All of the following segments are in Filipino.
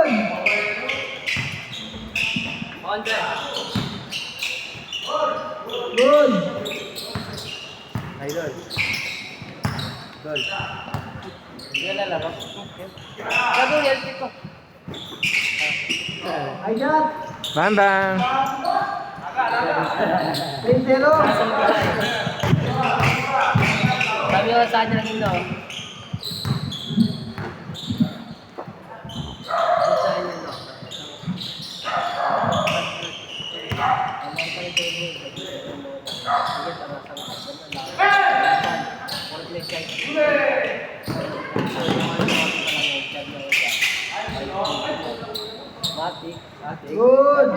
Good! Good! Idol. Idol. Yan na lang. Gagawin yan dito. I got Bang bang. 3-0. Sabi ko sa akin lang ito. Good!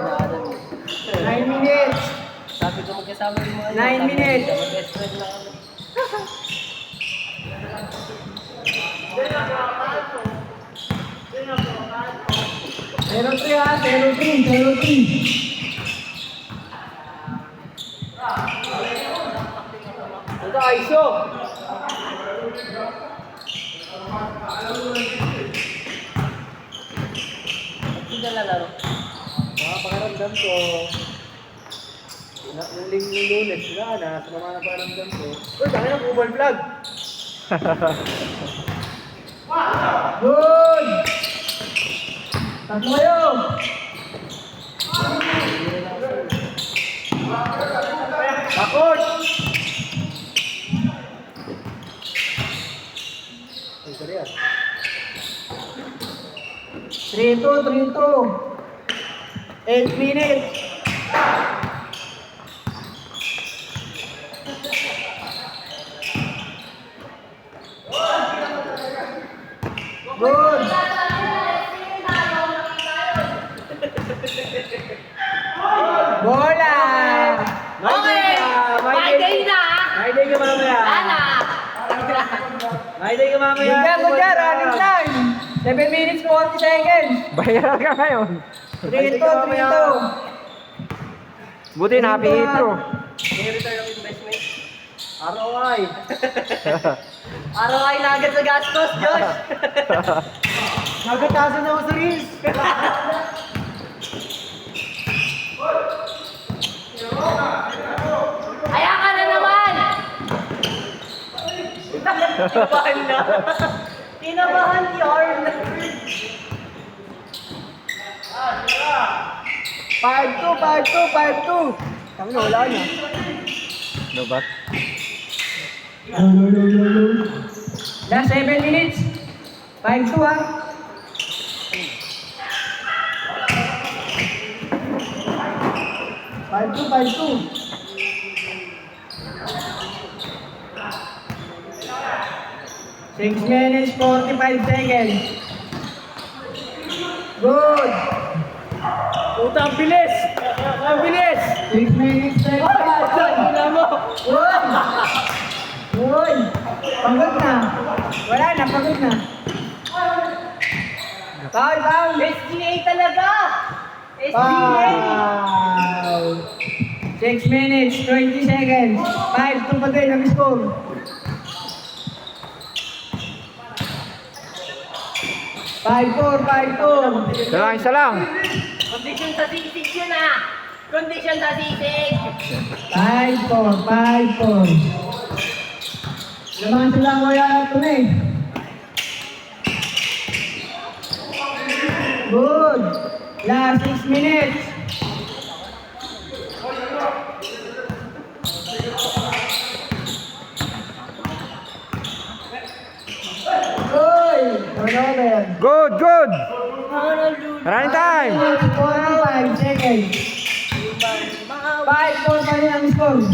9 minutes. Sabi ko magkasama yung mga 9 minutes. Best friend lang kami. Zero 3 ha, 0-3. Ito, ISO! Hindi na laro. Mga pakiramdam ko. Yung lunes, sila na. Sa mga pakiramdam ko. Uy, dami ng Uber vlog. Good! Tatlo kayo. Bakot! Ay, sorry ah. 3-2. 8 minutes. Good. Bola. Okay! My day na! May day ka mamaya. Ana! May day ka mamaya. Good job, running time. 7 minutes, 40 seconds. Bayaran ka ngayon. 3-2. Buti na happy intro. Return of investment. ROI. Araw ay nagad sa gastos, Josh! Nagatasan na ako sa reels. Kaya ka na naman! Kinabahan na. Kinabahan ni Arn. 5-2. Kami na, wala na. No ba? Last 7 minutes. 5-2 ha. Five two. 6 minutes, 45 seconds. Good. Puta, ang bilis! Ang bilis! 6 minutes, 35. Wala mo! Uy! Pagod na. Wala na, pagod na. Foul. SGA talaga! SGA! Foul. 6 minutes, 20 seconds. 5-2 pa din ang score. Five two. Isa lang. Condition sa sisig yun ah! Condition sa sisig! 5-4. Laman sila ko yan ito na eh. Good. Last 6 minutes. Uy! Turnover. Good. Running time. 45 seconds. 5-4 pa rin ang score.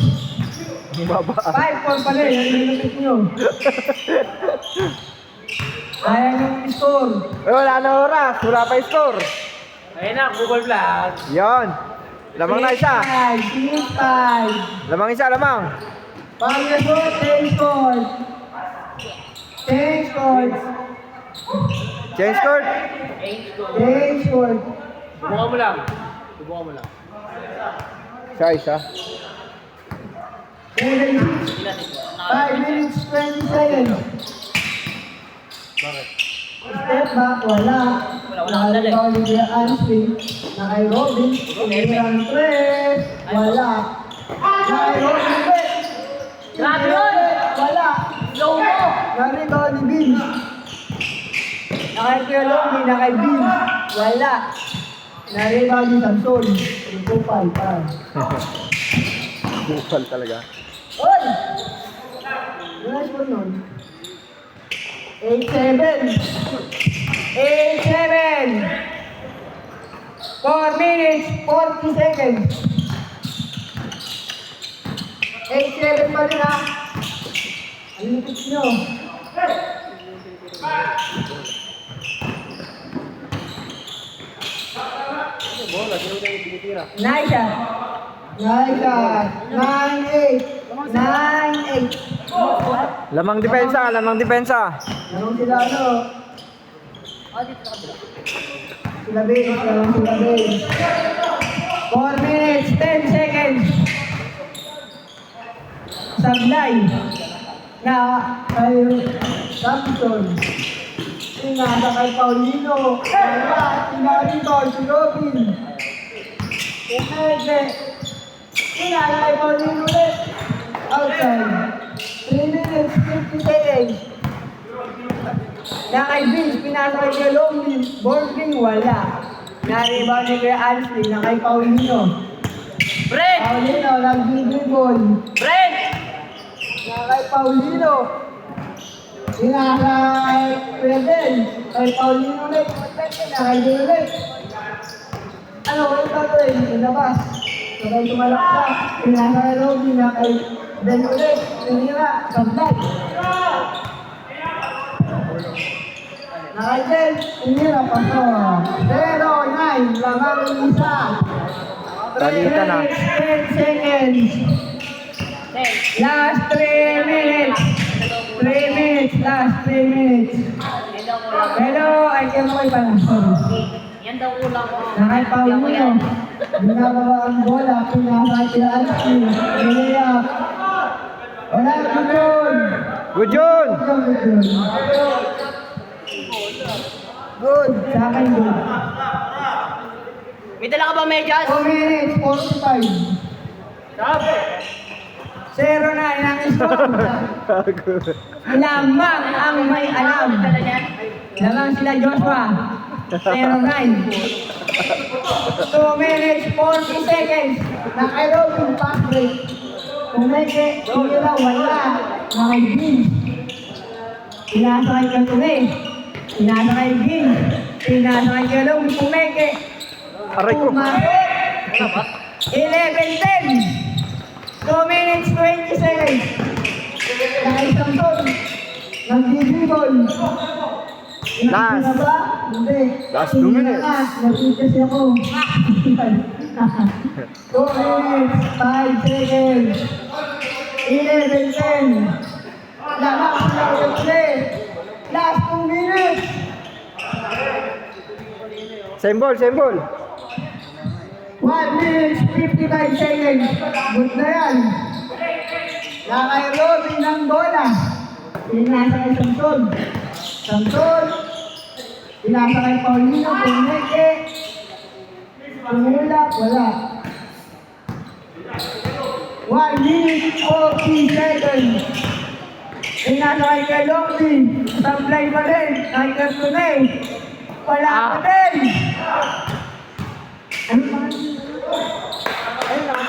Baba. 5-4 pa rin. Ang nilupit nyo. Kaya yung score. Wala na oras. Wala pa yung score. Ayun na, Google Vlog. Yon. Lamang na isa. 5. Lamang isa, lamang. Panggasot, 10 scores. 10 scores. Change court. 10 scores. Subukan mo lang. Isa. 7 5 minutes, 20 seconds. Bakit? Step back, wala. Wala kang dala. Nakay Kuya Ansel. Nakay Robin. Tinirang tres. Wala. Nakay Robin ulit. Grabe yun! Wala. Slow mo! Narito ni Vince. Nakay Kuya Lomi, nakay Vince. Wala. Narito ni Samson. 2-5 pa. Bukal talaga. Oy! Wala po nun. 8-7. 8-7. 4 minutes, 40 seconds. 8-7 pa rin ha. Ano yung pitch nyo? Bola, sino tayo tinitira? Nice shot. Nice shot. 9-8. 9-8. Lamang depensa, lamang depensa. Lamang sila ano? Sila Vince, lamang sila Vince. 4 minutes, 10 seconds. Sablay na kay Samson. Inasa kay Paulino. Kaya, tinarito si Robin. Umede. Inasa kay Paulino ulit. Outside. 3 minutes, 50 seconds. Na kay Vince, pinasa kay Galombi. Boarding, wala. Naribaw ni kay Ansley, na kay Paulino. Brent! Paulino, nag-dribble. Brent! Na kay Paulino. Pinasa kay Fidel. Kay Paulino ulit. Na kay Jay ulit. Ano, ulit ako rin. Pinabas. Sabay tumalaksa. Pinasa kay Robin. Na kay Ben ulit. Pinira. Sablay. Na kay Ben. Pinira. Paso. 0-9. Lamang isa. Talita na. 10 seconds. Last 3 minutes. 3 minutes. Last 3 minutes. Hello, ay kaya mo kayo pala. Sorry. Yan daw ulang ko. Nakay Paulino. Binababa ang bola. Pinakay sila Alski. Layup. Wala, good yun. Good yun! Good. Sa akin, good. May dala ka ba medyas? 2 minutes, 45. 0-9 ang score. Lamang ang may alam. Dala niyan? Lamang sila Joshua. 0-9. 2 minutes, 40 seconds. Naka-Robin, fast break. Kumeke, Ira, wala. Naka-Gin. Pinasa kay Katune. Pinasa kay Gin. Pinasa kay Galong. Kumeke. Aray ko. Pumasok. 11-10. 2 minutes, 20 seconds. Naka Samson. Nag-dribble. Last. Na ba? Hindi. Last 2 minutes. Nag-kasi ako. 2 minutes, 5 seconds. 11-10. Lamang sila ulit. Last 2 minutes. Same ball, same ball. 1 minute, 55 seconds. Good na yan. Nakay Robin ng bola. Pinasa kay Samson. Samson. Pinasa kay Paulino. Pumeke. Pumulak. Wala. 1 minute, 40 seconds. Pinasa kay Kalombi. Sablay pa rin. Kay Katunay. Wala pa din. Ano ba? Ayun lang.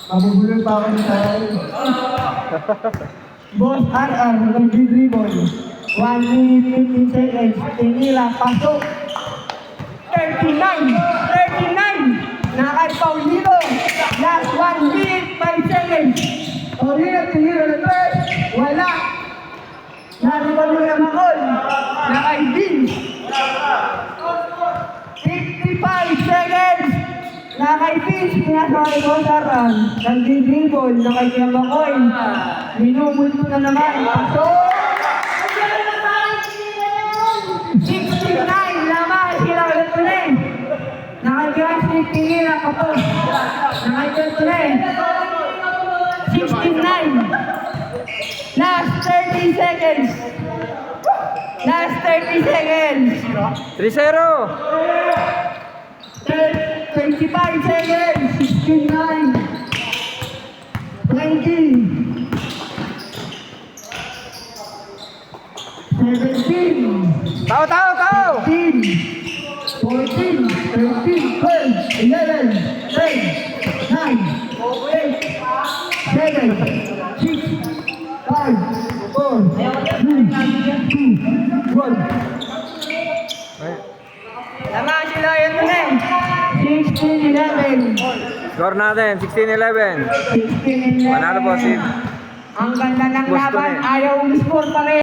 Mabubulol pa ako ng tayo. Boss RR, nag-dribble. 1 minute, 15 seconds. Tinira, pasok. 39! 39! Nakay Paulino. Last 1 minute, 5 seconds. Paulino, tinira na 3. Wala. Nariban mo yung makol. Nakay Vince. 55 seconds. Nakay Vince. Pinasa kay Bosaran. Nag-dribble. Nakay Kuya Makoy. Minumulto na naman. Pasok! 69. Naman. Sila ulit ulit. Nakay Grand Street. Pinira kapos. Nakay ulit ulit. 69. Last 30 seconds. Last 30 seconds. 3-0. 25 seconds. 69. 20. 17. Tao, tao, tao. 15. 14, 13, 12, 11, 10, 9, 8, 7, 6, 5, 4, 3, 2, 1. Tama sila, yan mo na 16, 11. Score natin, 16-11. 16, 11. Panalo po si Ang ganda ng Boston laban, eh. ayaw score pa rin.